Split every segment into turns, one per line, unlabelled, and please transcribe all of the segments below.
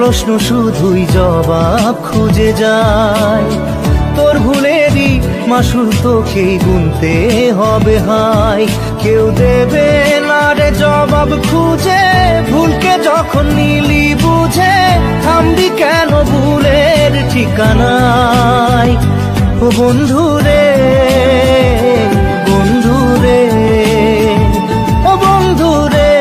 প্রশ্ন শুধুই জবাব খুঁজে যায়। তোর ভুলেরই মাসুল তোকেই গুনতে হবে হাই। কেউ দেবে না রে জবাব খুঁজে, ভুলকে যখন নিলি বুঝে থামবি কেন ভুলের ঠিকানায়। ও বন্ধু রে, বন্ধু রে, ও বন্ধু রে।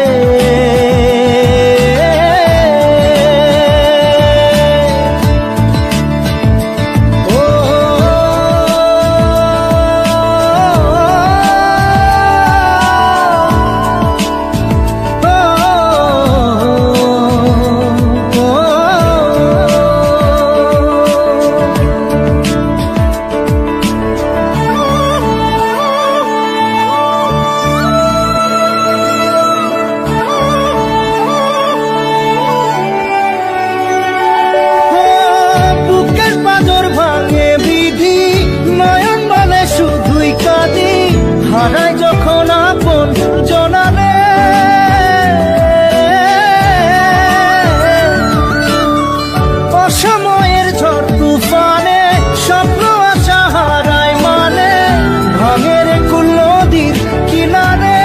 হারাই যখন আপন জনারে, অসময়ের ঝড় তুফানে স্বপ্ন আশা হারায় মানে, ভাঙের কুল নদীর কিনারে।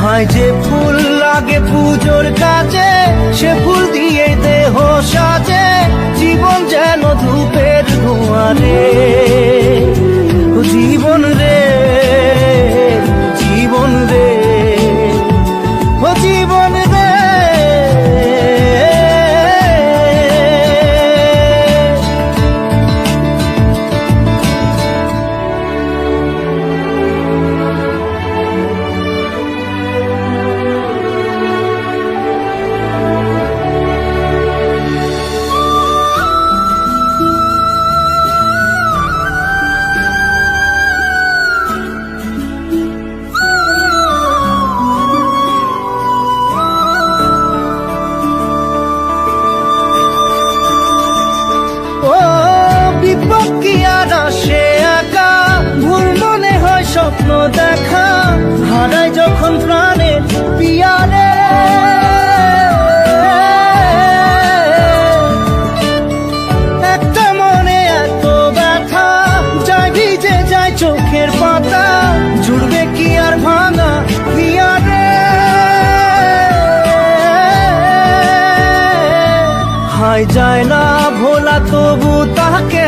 হায় যে ফুল লাগে পুজোর কাজে, সে ফুল দিয়ে দেহ সাজে, জীবন যেন ধূপের ধোঁয়ারে। ও জীবন রে, জীবন রে, ও জীবন রে। সে একা ভুল মনে হয় স্বপ্ন দেখা, হারাই যখন প্রাণের পিয়ারে। একটা মনে এত ব্যথা যায় ভিজে যায় চোখের পাতা, জুড়বে কি আর ভাঙা পিয়ারে। হায় যায় না ভোলা তবু তাকে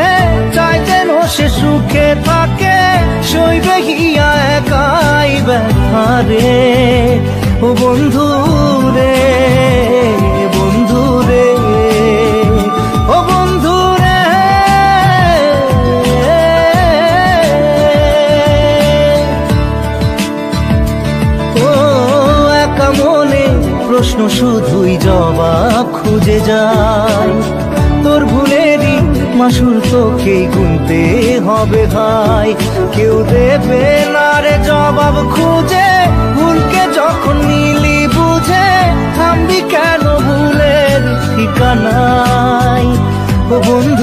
চাই যেন সে সুখে থাকে, সইবে হিয়া একাই ব্যথা রে। ও বন্ধু রে, বন্ধু রে, ও বন্ধু রে। ও একা মনে প্রশ্ন শুধুই জবাব খুঁজে যায়। তোর ভুলেরই মাসুল তোকেই গুনতে হবে ভাই। কেউ দেবে না রে জবাব খুঁজে, ভুলকে যখন নিলি বুঝে থামবি কেন ভুলের ঠিকানায়। ও বন্ধু